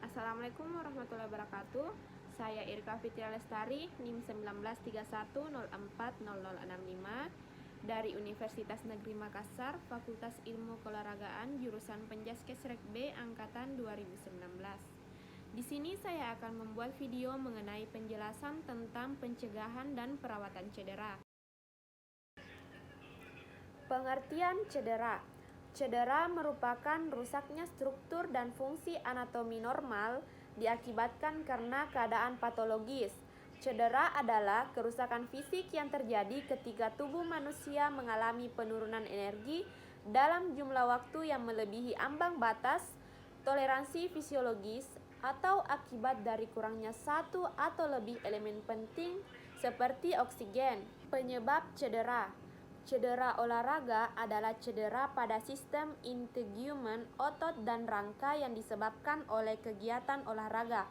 Assalamualaikum warahmatullahi wabarakatuh. Saya Irka Fitria Lestari, NIM 1931040065 dari Universitas Negeri Makassar, Fakultas Ilmu Keolahragaan, jurusan Penjaskes Rek B angkatan 2019. Di sini saya akan membuat video mengenai penjelasan tentang pencegahan dan perawatan cedera. Pengertian cedera. Cedera merupakan rusaknya struktur dan fungsi anatomi normal diakibatkan karena keadaan patologis. Cedera adalah kerusakan fisik yang terjadi ketika tubuh manusia mengalami penurunan energi dalam jumlah waktu yang melebihi ambang batas toleransi fisiologis atau akibat dari kurangnya satu atau lebih elemen penting seperti oksigen. Penyebab cedera. Cedera olahraga adalah cedera pada sistem integumen, otot, dan rangka yang disebabkan oleh kegiatan olahraga.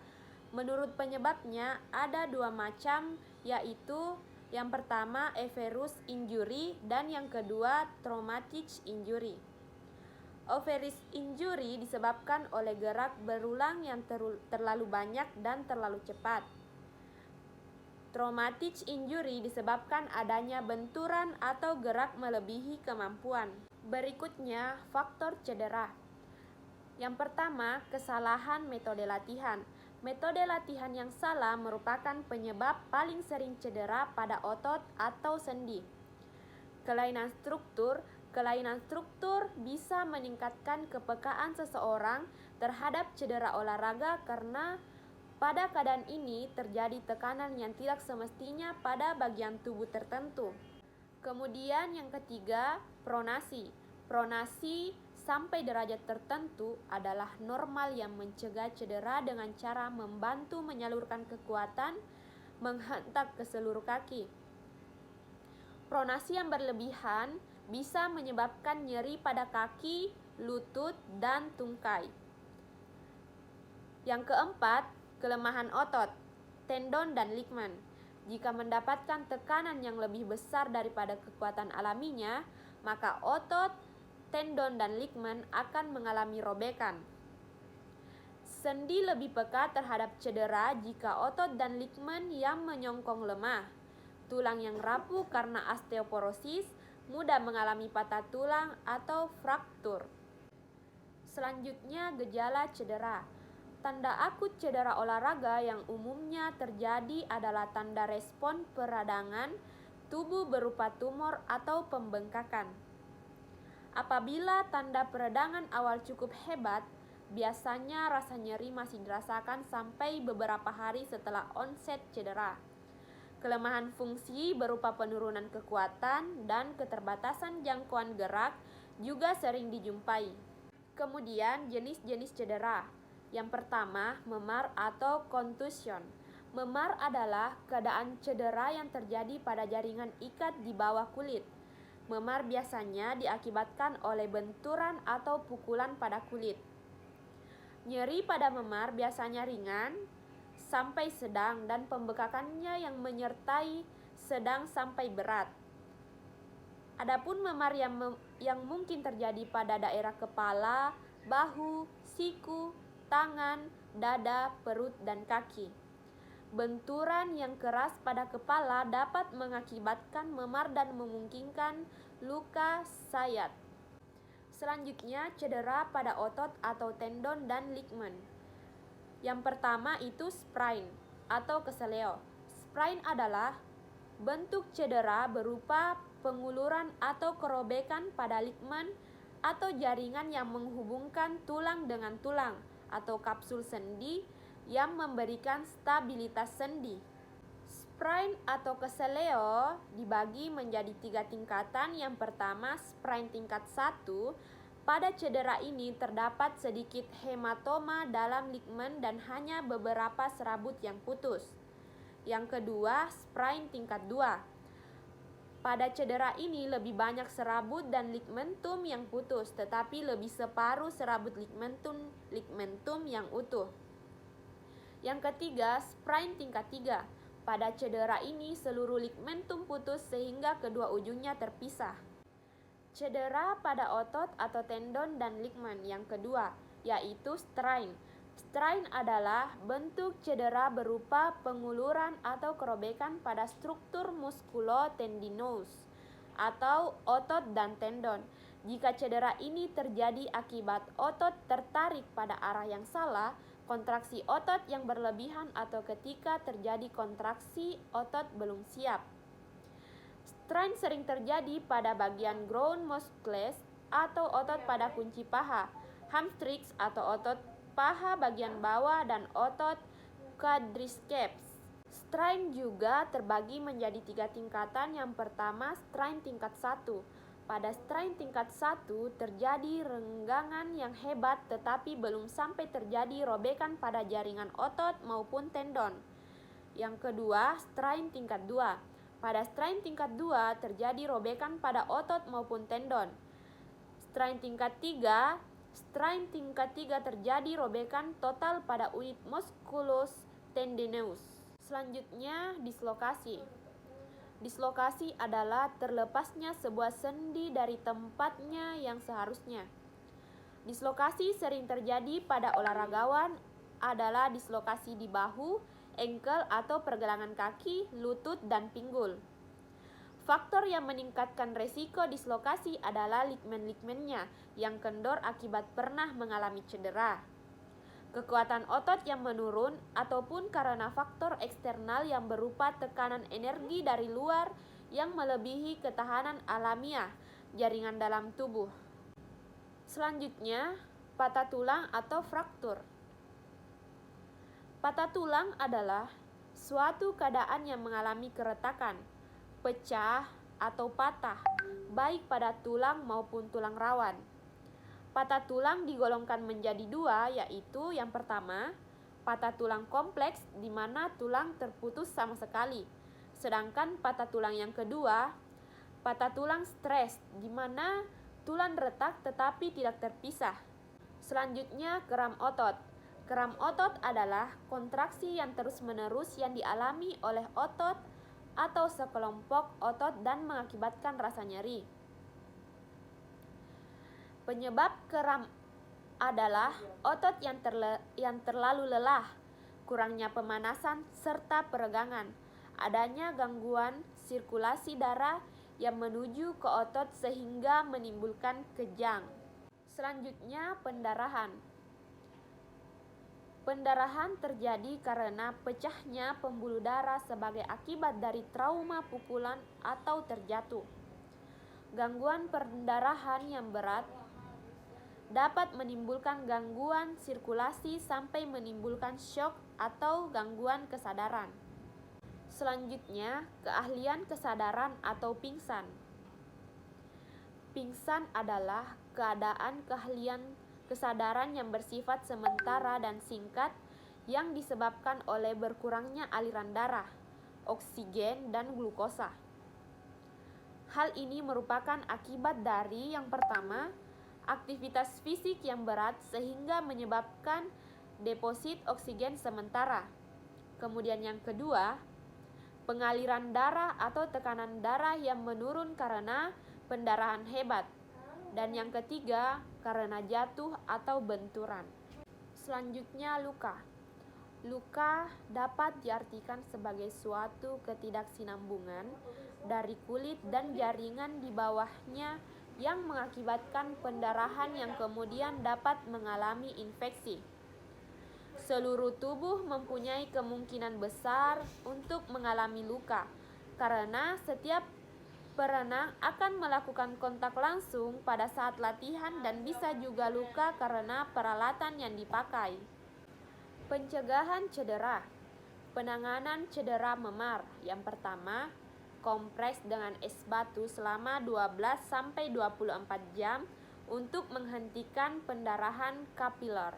Menurut penyebabnya, ada dua macam, yaitu yang pertama everous injury dan yang kedua traumatic injury. Everous injury disebabkan oleh gerak berulang yang terlalu banyak dan terlalu cepat. Traumatic injury disebabkan adanya benturan atau gerak melebihi kemampuan. Berikutnya, faktor cedera. Yang pertama, kesalahan metode latihan. Metode latihan yang salah merupakan penyebab paling sering cedera pada otot atau sendi. Kelainan struktur. Kelainan struktur bisa meningkatkan kepekaan seseorang terhadap cedera olahraga karena pada keadaan ini terjadi tekanan yang tidak semestinya pada bagian tubuh tertentu. Kemudian yang ketiga, pronasi. Pronasi sampai derajat tertentu adalah normal yang mencegah cedera dengan cara membantu menyalurkan kekuatan menghentak ke seluruh kaki. Pronasi yang berlebihan bisa menyebabkan nyeri pada kaki, lutut, dan tungkai. Yang keempat, kelemahan otot, tendon, dan ligmen. Jika mendapatkan tekanan yang lebih besar daripada kekuatan alaminya, maka otot, tendon, dan ligmen akan mengalami robekan. Sendi lebih peka terhadap cedera jika otot dan ligmen yang menyongkong lemah. Tulang yang rapuh karena osteoporosis mudah mengalami patah tulang atau fraktur. Selanjutnya, gejala cedera. Tanda akut cedera olahraga yang umumnya terjadi adalah tanda respon peradangan tubuh berupa tumor atau pembengkakan. Apabila tanda peradangan awal cukup hebat, biasanya rasa nyeri masih dirasakan sampai beberapa hari setelah onset cedera. Kelemahan fungsi berupa penurunan kekuatan dan keterbatasan jangkauan gerak juga sering dijumpai. Kemudian jenis-jenis cedera. Yang pertama, memar atau contusion. Memar adalah keadaan cedera yang terjadi pada jaringan ikat di bawah kulit. Memar biasanya diakibatkan oleh benturan atau pukulan pada kulit. Nyeri pada memar biasanya ringan sampai sedang dan pembekakannya yang menyertai sedang sampai berat. Adapun memar yang mungkin terjadi pada daerah kepala, bahu, siku, tangan, dada, perut, dan kaki. Benturan yang keras pada kepala dapat mengakibatkan memar dan memungkinkan luka sayat. Selanjutnya, cedera pada otot atau tendon dan ligmen. Yang pertama itu sprain atau keseleo. Sprain adalah bentuk cedera berupa penguluran atau kerobekan pada ligmen atau jaringan yang menghubungkan tulang dengan tulang atau kapsul sendi yang memberikan stabilitas sendi. Sprain atau keseleo dibagi menjadi 3 tingkatan. Yang pertama, sprain tingkat 1. Pada cedera ini terdapat sedikit hematoma dalam ligmen dan hanya beberapa serabut yang putus. Yang kedua, sprain tingkat 2. Pada cedera ini lebih banyak serabut dan ligmentum yang putus, tetapi lebih separuh serabut ligmentum yang utuh. Yang ketiga, sprain tingkat 3. Pada cedera ini seluruh ligmentum putus sehingga kedua ujungnya terpisah. Cedera pada otot atau tendon dan ligmen yang kedua, yaitu strain. Strain adalah bentuk cedera berupa penguluran atau kerobekan pada struktur muskulotendinous atau otot dan tendon. Jika cedera ini terjadi akibat otot tertarik pada arah yang salah, kontraksi otot yang berlebihan, atau ketika terjadi kontraksi otot belum siap. Strain sering terjadi pada bagian ground muscles atau otot pada kunci paha, hamstrings atau otot paha bagian bawah, dan otot quadriceps. Strain juga terbagi menjadi 3 tingkatan. Yang pertama, strain tingkat 1. Pada strain tingkat 1 terjadi renggangan yang hebat tetapi belum sampai terjadi robekan pada jaringan otot maupun tendon. Yang kedua, strain tingkat 2. Pada strain tingkat 2 terjadi robekan pada otot maupun tendon. Strain tingkat 3 terjadi robekan total pada unit musculus tendinous. Selanjutnya, dislokasi. Dislokasi adalah terlepasnya sebuah sendi dari tempatnya yang seharusnya. Dislokasi sering terjadi pada olahragawan adalah dislokasi di bahu, ankle atau pergelangan kaki, lutut, dan pinggul. Faktor yang meningkatkan resiko dislokasi adalah ligamen-ligamennya yang kendor akibat pernah mengalami cedera, kekuatan otot yang menurun, ataupun karena faktor eksternal yang berupa tekanan energi dari luar yang melebihi ketahanan alamiah jaringan dalam tubuh. Selanjutnya, patah tulang atau fraktur. Patah tulang adalah suatu keadaan yang mengalami keretakan, pecah, atau patah, baik pada tulang maupun tulang rawan. Patah tulang digolongkan menjadi 2, yaitu yang pertama, patah tulang kompleks di mana tulang terputus sama sekali. Sedangkan patah tulang yang kedua, patah tulang stres di mana tulang retak tetapi tidak terpisah. Selanjutnya, kram otot. Kram otot adalah kontraksi yang terus-menerus yang dialami oleh otot atau sekelompok otot dan mengakibatkan rasa nyeri. Penyebab kram adalah otot yang terlalu lelah, kurangnya pemanasan, serta peregangan. Adanya gangguan sirkulasi darah yang menuju ke otot sehingga menimbulkan kejang. Selanjutnya, pendarahan. Pendarahan terjadi karena pecahnya pembuluh darah sebagai akibat dari trauma pukulan atau terjatuh. Gangguan pendarahan yang berat dapat menimbulkan gangguan sirkulasi sampai menimbulkan syok atau gangguan kesadaran. Selanjutnya, keahlian kesadaran atau pingsan. Pingsan adalah keadaan keahlian kesadaran yang bersifat sementara dan singkat yang disebabkan oleh berkurangnya aliran darah, oksigen, dan glukosa. Hal ini merupakan akibat dari yang pertama, aktivitas fisik yang berat sehingga menyebabkan deposit oksigen sementara. Kemudian yang kedua, pengaliran darah atau tekanan darah yang menurun karena pendarahan hebat. Dan yang ketiga, karena jatuh atau benturan. Selanjutnya, luka. Luka dapat diartikan sebagai suatu ketidaksinambungan dari kulit dan jaringan di bawahnya yang mengakibatkan pendarahan yang kemudian dapat mengalami infeksi. Seluruh tubuh mempunyai kemungkinan besar untuk mengalami luka karena setiap perenang akan melakukan kontak langsung pada saat latihan dan bisa juga luka karena peralatan yang dipakai. Pencegahan cedera. Penanganan cedera memar. Yang pertama, kompres dengan es batu selama 12-24 jam untuk menghentikan pendarahan kapiler.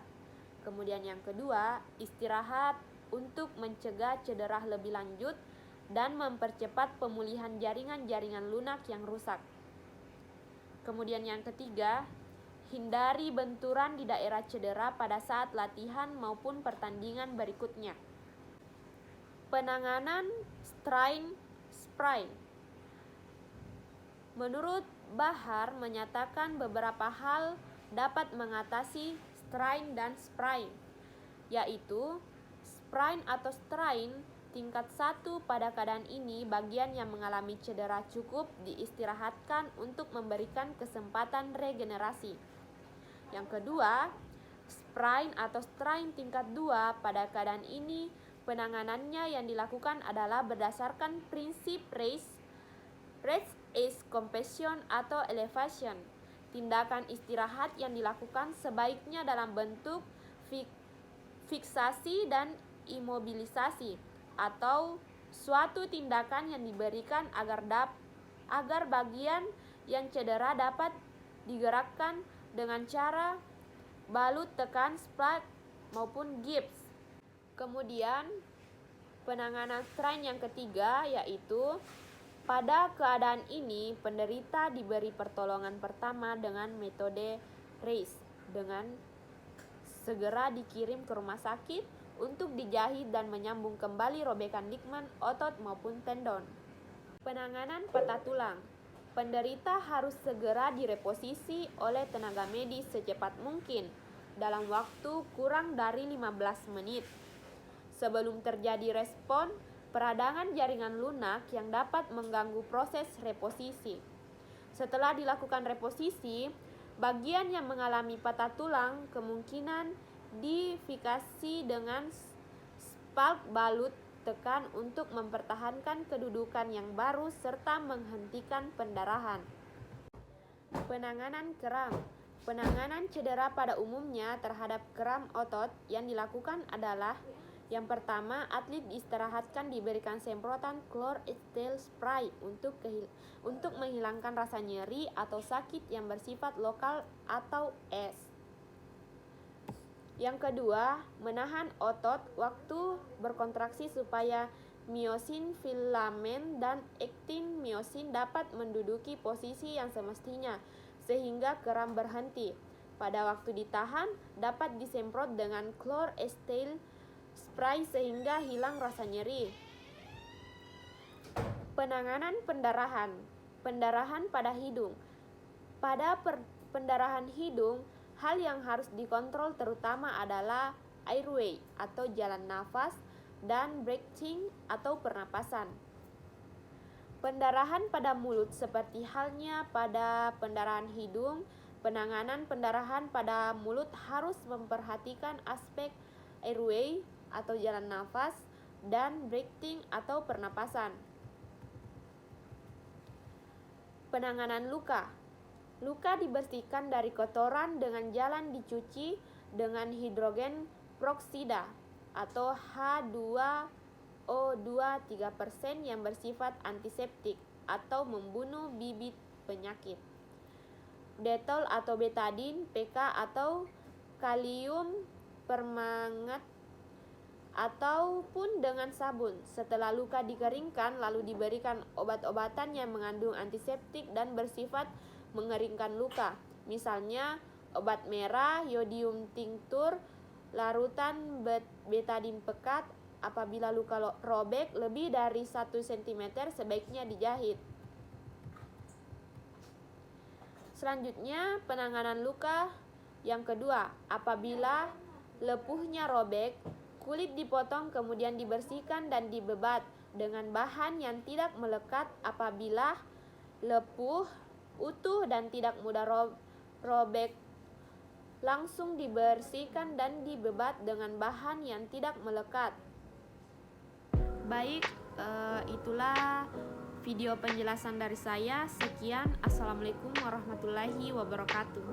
Kemudian yang kedua, istirahat untuk mencegah cedera lebih lanjut dan mempercepat pemulihan jaringan-jaringan lunak yang rusak. Kemudian yang ketiga, hindari benturan di daerah cedera pada saat latihan maupun pertandingan berikutnya. Penanganan strain sprain. Menurut Bahar menyatakan beberapa hal dapat mengatasi strain dan sprain. yaitu sprain atau strain tingkat 1. Pada keadaan ini, bagian yang mengalami cedera cukup diistirahatkan untuk memberikan kesempatan regenerasi. Yang kedua, sprain atau strain tingkat 2. Pada keadaan ini, penanganannya yang dilakukan adalah berdasarkan prinsip rest is compression atau elevation. Tindakan istirahat yang dilakukan sebaiknya dalam bentuk fiksasi dan imobilisasi, atau suatu tindakan yang diberikan agar bagian yang cedera dapat digerakkan dengan cara balut tekan, splint maupun gips. Kemudian penanganan strain yang ketiga, yaitu pada keadaan ini penderita diberi pertolongan pertama dengan metode RACE dengan segera dikirim ke rumah sakit untuk dijahit dan menyambung kembali robekan ligament, otot maupun tendon. Penanganan patah tulang. Penderita harus segera direposisi oleh tenaga medis secepat mungkin dalam waktu kurang dari 15 menit. Sebelum terjadi respon peradangan jaringan lunak yang dapat mengganggu proses reposisi. Setelah dilakukan reposisi, bagian yang mengalami patah tulang kemungkinan difikasi dengan spalk balut tekan untuk mempertahankan kedudukan yang baru serta menghentikan pendarahan. Penanganan kram. Penanganan cedera pada umumnya terhadap kram otot yang dilakukan adalah: yang pertama, atlet diistirahatkan diberikan semprotan chlorhexidine spray untuk menghilangkan rasa nyeri atau sakit yang bersifat lokal atau es. Yang kedua, menahan otot waktu berkontraksi supaya myosin filamen dan aktin myosin dapat menduduki posisi yang semestinya sehingga kram berhenti. Pada waktu ditahan, dapat disemprot dengan chlorhexidine spray sehingga hilang rasa nyeri. Penanganan pendarahan. Pendarahan pada hidung. Pada pendarahan hidung, hal yang harus dikontrol terutama adalah airway atau jalan nafas dan breathing atau pernapasan. Pendarahan pada mulut seperti halnya pada pendarahan hidung, penanganan pendarahan pada mulut harus memperhatikan aspek airway atau jalan nafas dan breathing atau pernapasan. Penanganan luka. Luka dibersihkan dari kotoran dengan jalan dicuci dengan hidrogen peroksida atau H2O2 3% yang bersifat antiseptik atau membunuh bibit penyakit. Detol atau betadine, PK atau kalium permangat ataupun dengan sabun. Setelah luka dikeringkan lalu diberikan obat-obatan yang mengandung antiseptik dan bersifat mengeringkan luka. Misalnya obat merah, yodium tinctur, larutan betadine pekat. Apabila luka robek lebih dari 1 cm sebaiknya dijahit. Selanjutnya penanganan luka yang kedua. Apabila lepuhnya robek, kulit dipotong kemudian dibersihkan dan dibebat dengan bahan yang tidak melekat. Apabila lepuh, utuh dan tidak mudah robek, langsung dibersihkan dan dibebat dengan bahan yang tidak melekat. Baik, itulah video penjelasan dari saya. Sekian, assalamualaikum warahmatullahi wabarakatuh.